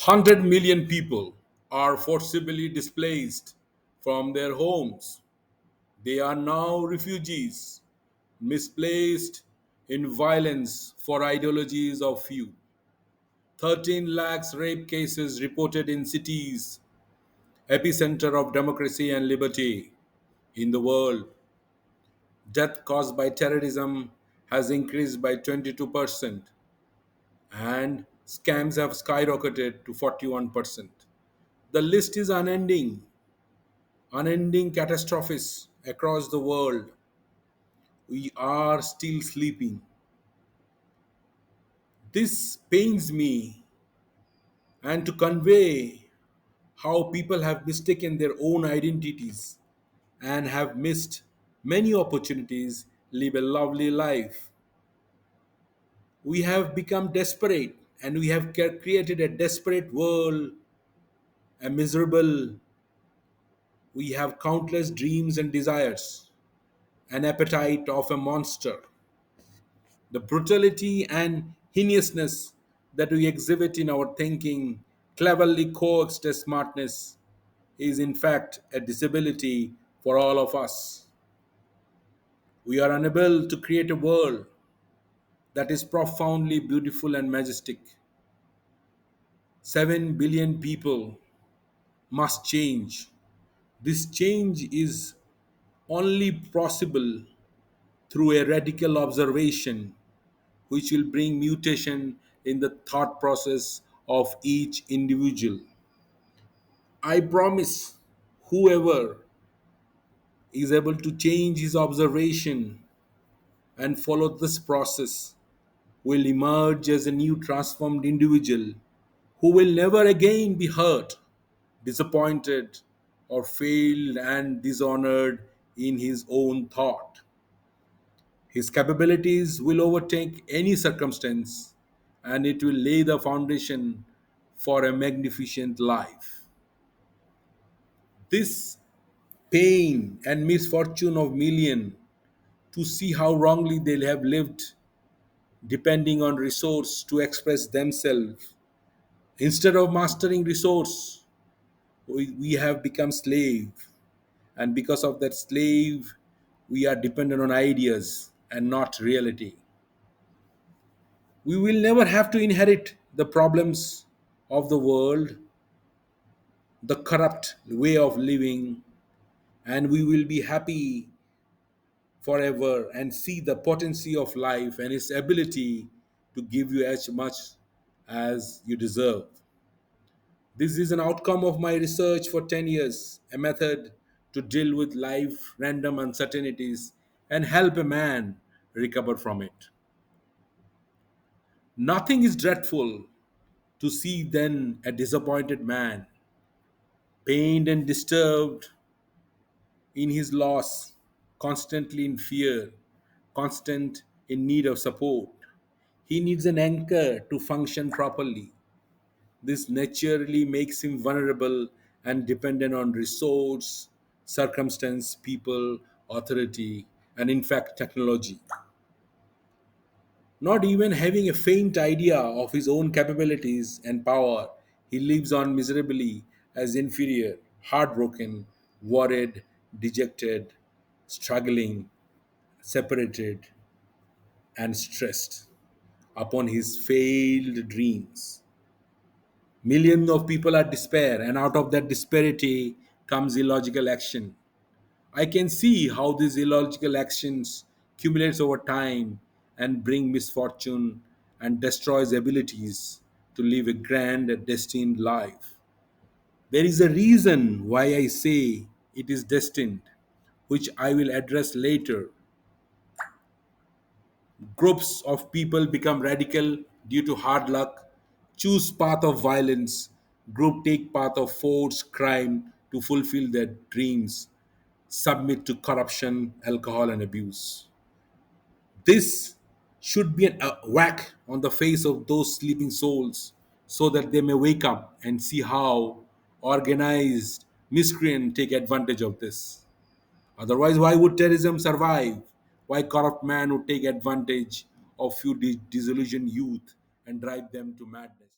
100 million people are forcibly displaced from their homes. They are now refugees, misplaced in violence for ideologies of few. 13 lakhs rape cases reported in cities, epicenter of democracy and liberty in the world. Death caused by terrorism has increased by 22%, and scams have skyrocketed to 41%. The list is unending catastrophes across the world. We are still sleeping. This pains me, and to convey how people have mistaken their own identities and have missed many opportunities live a lovely life. We have become desperate, and we have created a desperate world, a miserable. We have countless dreams and desires, an appetite of a monster. The brutality and heinousness that we exhibit in our thinking, cleverly coaxed as smartness, is in fact a disability for all of us. We are unable to create a world that is profoundly beautiful and majestic. 7 billion people must change. This change is only possible through a radical observation which will bring mutation in the thought process of each individual. I promise whoever is able to change his observation and follow this process will emerge as a new transformed individual who will never again be hurt, disappointed, or failed and dishonored in his own thought. His capabilities will overtake any circumstance, and it will lay the foundation for a magnificent life. This pain and misfortune of millions to see how wrongly they have lived, depending on resource to express themselves. Instead of mastering resource, we have become slave, and because of that slave, we are dependent on ideas and not reality. We will never have to inherit the problems of the world, the corrupt way of living, and we will be happy forever and see the potency of life and its ability to give you as much as you deserve. This is an outcome of my research for 10 years, a method to deal with life random uncertainties and help a man recover from it. Nothing is dreadful to see then a disappointed man, pained and disturbed in his loss, constantly in fear, constant in need of support. He needs an anchor to function properly. This naturally makes him vulnerable and dependent on resource, circumstance, people, authority, and in fact, technology. Not even having a faint idea of his own capabilities and power, he lives on miserably as inferior, heartbroken, worried, dejected, struggling, separated, and stressed upon his failed dreams. Millions of people are despair, and out of that disparity comes illogical action. I can see how these illogical actions accumulates over time and bring misfortune and destroys abilities to live a grand and destined life. There is a reason why I say it is destined, which I will address later. Groups of people become radical due to hard luck, choose path of violence, group take path of force, crime to fulfill their dreams, submit to corruption, alcohol, and abuse. This should be a whack on the face of those sleeping souls so that they may wake up and see how organized miscreant take advantage of this. Otherwise, why would terrorism survive? Why corrupt man would take advantage of few disillusioned youth and drive them to madness?